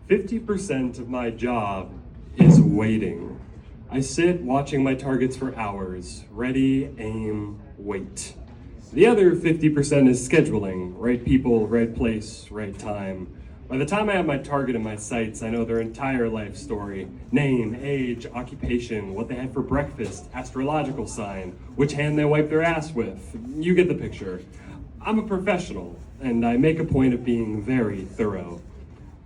50% of my job is waiting. I sit watching my targets for hours, ready, aim, wait. The other 50% is scheduling, right people, right place, right time. By the time I have my target in my sights, I know their entire life story. Name, age, occupation, what they had for breakfast, astrological sign, which hand they wipe their ass with. You get the picture. I'm a professional, and I make a point of being very thorough.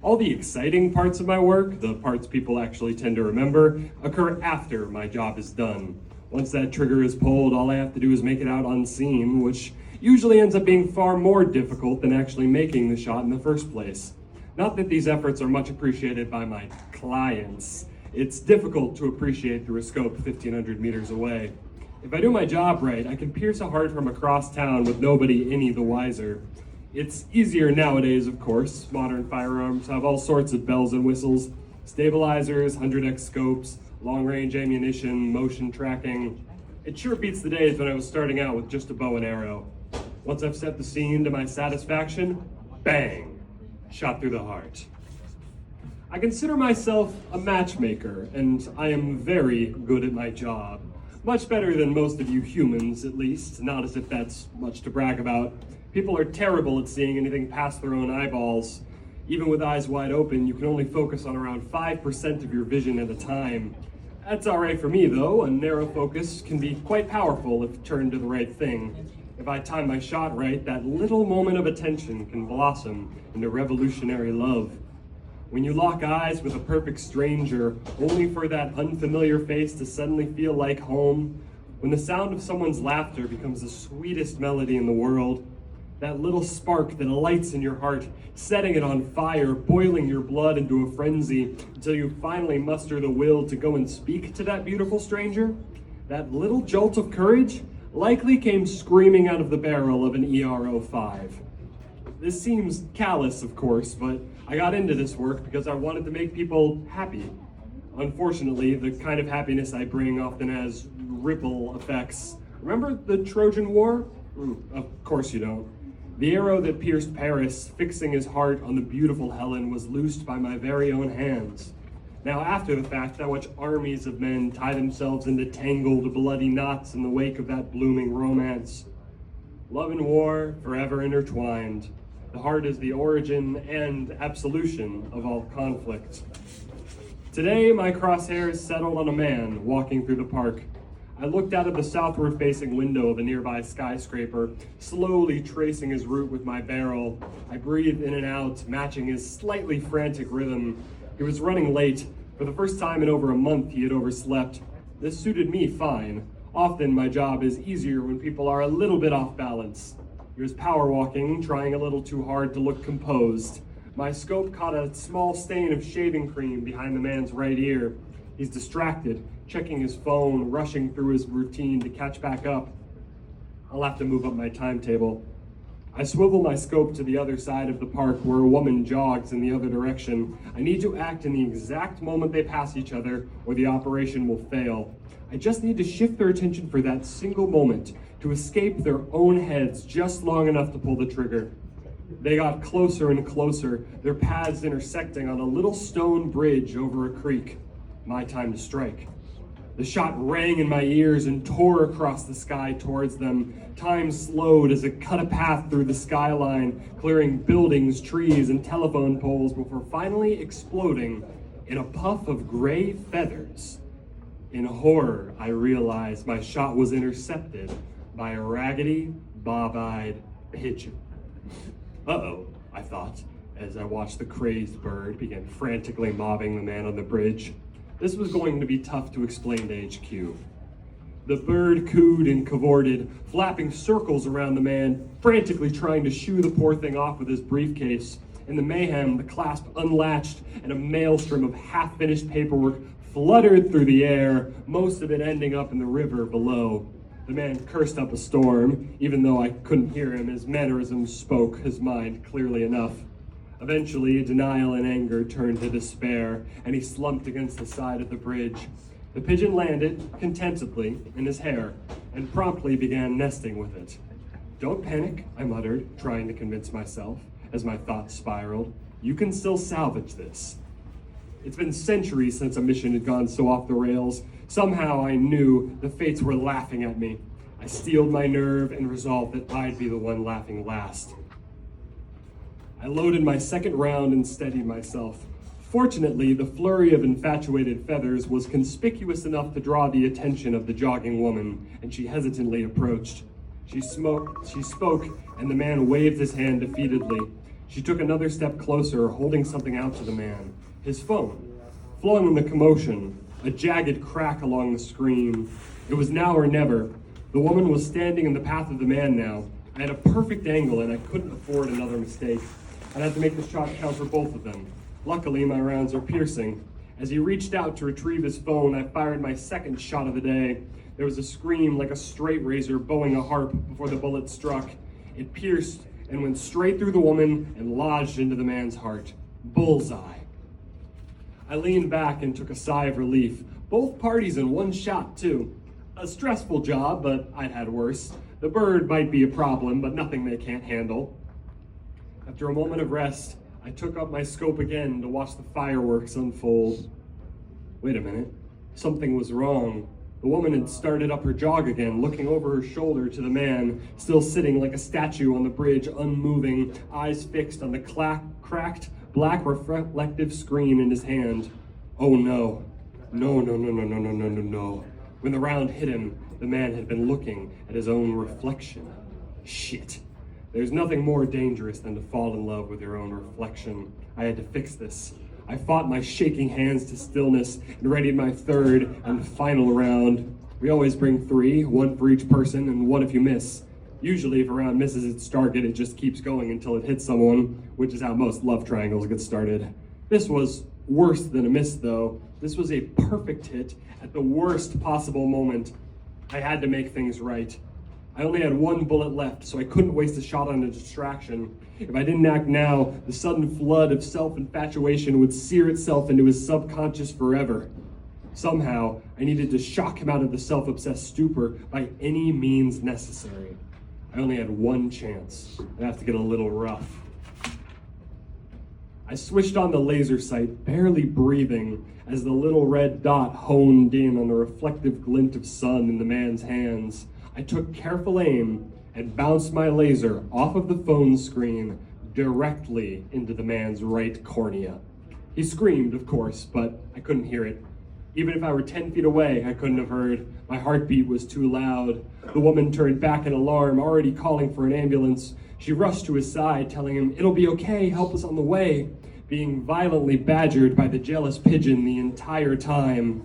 All the exciting parts of my work, the parts people actually tend to remember, occur after my job is done. Once that trigger is pulled, all I have to do is make it out unseen, which usually ends up being far more difficult than actually making the shot in the first place. Not that these efforts are much appreciated by my clients. It's difficult to appreciate through a scope 1,500 meters away. If I do my job right, I can pierce a heart from across town with nobody any the wiser. It's easier nowadays, of course. Modern firearms have all sorts of bells and whistles, stabilizers, 100x scopes, long-range ammunition, motion tracking. It sure beats the days when I was starting out with just a bow and arrow. Once I've set the scene to my satisfaction, bang! Shot through the heart. I consider myself a matchmaker, and I am very good at my job. Much better than most of you humans, at least, not as if that's much to brag about. People are terrible at seeing anything past their own eyeballs. Even with eyes wide open, you can only focus on around 5% of your vision at a time. That's all right for me, though. A narrow focus can be quite powerful if turned to the right thing. If I time my shot right, that little moment of attention can blossom into revolutionary love. When you lock eyes with a perfect stranger, only for that unfamiliar face to suddenly feel like home, when the sound of someone's laughter becomes the sweetest melody in the world, that little spark that lights in your heart, setting it on fire, boiling your blood into a frenzy until you finally muster the will to go and speak to that beautiful stranger, that little jolt of courage likely came screaming out of the barrel of an ER-05. This seems callous, of course, but I got into this work because I wanted to make people happy. Unfortunately, the kind of happiness I bring often has ripple effects. Remember the Trojan War? Of course you don't. The arrow that pierced Paris, fixing his heart on the beautiful Helen, was loosed by my very own hands. Now, after the fact, I watch armies of men tie themselves into tangled, bloody knots in the wake of that blooming romance. Love and war, forever intertwined. The heart is the origin and absolution of all conflict. Today, my crosshairs settled on a man walking through the park. I looked out of the southward-facing window of a nearby skyscraper, slowly tracing his route with my barrel. I breathed in and out, matching his slightly frantic rhythm. He was running late. For the first time in over a month, he had overslept. This suited me fine. Often my job is easier when people are a little bit off balance. He was power walking, trying a little too hard to look composed. My scope caught a small stain of shaving cream behind the man's right ear. He's distracted, checking his phone, rushing through his routine to catch back up. I'll have to move up my timetable. I swivel my scope to the other side of the park where a woman jogs in the other direction. I need to act in the exact moment they pass each other or the operation will fail. I just need to shift their attention for that single moment, to escape their own heads just long enough to pull the trigger. They got closer and closer, their paths intersecting on a little stone bridge over a creek. My time to strike. The shot rang in my ears and tore across the sky towards them. Time slowed as it cut a path through the skyline, clearing buildings, trees, and telephone poles before finally exploding in a puff of gray feathers. In horror, I realized my shot was intercepted by a raggedy, bob-eyed pigeon. Uh-oh, I thought, as I watched the crazed bird begin frantically mobbing the man on the bridge. This was going to be tough to explain to HQ. The bird cooed and cavorted, flapping circles around the man, frantically trying to shoo the poor thing off with his briefcase. In the mayhem, the clasp unlatched and a maelstrom of half-finished paperwork fluttered through the air, most of it ending up in the river below. The man cursed up a storm, even though I couldn't hear him. His mannerisms spoke his mind clearly enough. Eventually, denial and anger turned to despair, and he slumped against the side of the bridge. The pigeon landed, contentedly, in his hair, and promptly began nesting with it. "Don't panic," I muttered, trying to convince myself, as my thoughts spiraled. "You can still salvage this." It's been centuries since a mission had gone so off the rails. Somehow I knew the fates were laughing at me. I steeled my nerve and resolved that I'd be the one laughing last. I loaded my second round and steadied myself. Fortunately, the flurry of infatuated feathers was conspicuous enough to draw the attention of the jogging woman, and she hesitantly approached. She spoke, and the man waved his hand defeatedly. She took another step closer, holding something out to the man. His phone. Flowing in the commotion, a jagged crack along the screen. It was now or never. The woman was standing in the path of the man now. I had a perfect angle, and I couldn't afford another mistake. I'd have to make the shot count for both of them. Luckily, my rounds are piercing. As he reached out to retrieve his phone, I fired my second shot of the day. There was a scream like a straight razor bowing a harp before the bullet struck. It pierced and went straight through the woman and lodged into the man's heart. Bullseye. I leaned back and took a sigh of relief. Both parties in one shot, too. A stressful job, but I'd had worse. The bird might be a problem, but nothing they can't handle. After a moment of rest, I took up my scope again to watch the fireworks unfold. Wait a minute. Something was wrong. The woman had started up her jog again, looking over her shoulder to the man, still sitting like a statue on the bridge, unmoving, eyes fixed on the cracked, black reflective screen in his hand. Oh no. No. When the round hit him, the man had been looking at his own reflection. Shit. There's nothing more dangerous than to fall in love with your own reflection. I had to fix this. I fought my shaking hands to stillness and readied my third and final round. We always bring 3, 1 for each person and 1 if you miss. Usually if a round misses its target, it just keeps going until it hits someone, which is how most love triangles get started. This was worse than a miss though. This was a perfect hit at the worst possible moment. I had to make things right. I only had 1 bullet left, so I couldn't waste a shot on a distraction. If I didn't act now, the sudden flood of self-infatuation would sear itself into his subconscious forever. Somehow, I needed to shock him out of the self-obsessed stupor by any means necessary. I only had 1 chance. I'd have to get a little rough. I switched on the laser sight, barely breathing, as the little red dot honed in on the reflective glint of sun in the man's hands. I took careful aim and bounced my laser off of the phone screen directly into the man's right cornea. He screamed, of course, but I couldn't hear it. Even if I were 10 feet away, I couldn't have heard. My heartbeat was too loud. The woman turned back in alarm, already calling for an ambulance. She rushed to his side, telling him, "It'll be okay, help is on the way," being violently badgered by the jealous pigeon the entire time.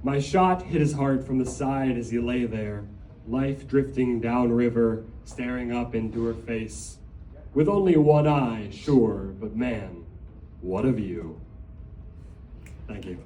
My shot hit his heart from the side as he lay there, life drifting downriver, staring up into her face. With only 1 eye, sure, but man, what a view. Thank you.